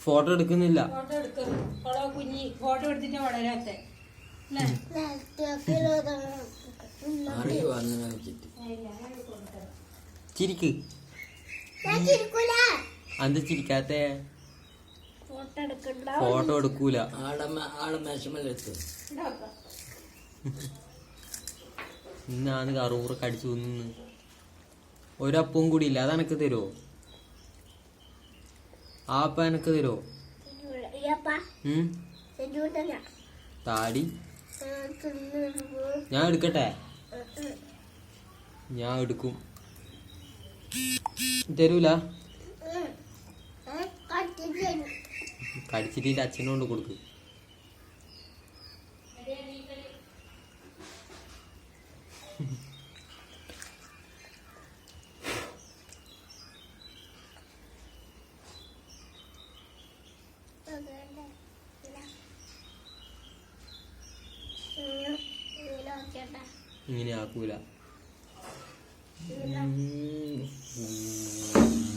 Photo എടുക്കുന്നില്ല. Photo എടുത്തിട്ട് വളരാത്ത ചിരിക്ക്. അത് ചിരിക്കാത്ത ഫോട്ടോ എടുക്കൂല. ഇന്നാണ് കറൂറ് കടിച്ചു തിന്ന്. ഒരപ്പവും കൂടി ഇല്ല. അതെനക്ക് തരുമോ? ആ അപ്പ എനക്ക് തരുമോ? താടി ഞാൻ എടുക്കട്ടെ? ഞാൻ എടുക്കും. തരൂല? കടിച്ചിട്ട് അച്ഛനോണ്ട് കൊടുക്ക്. ഇങ്ങനെ ആക്കൂല.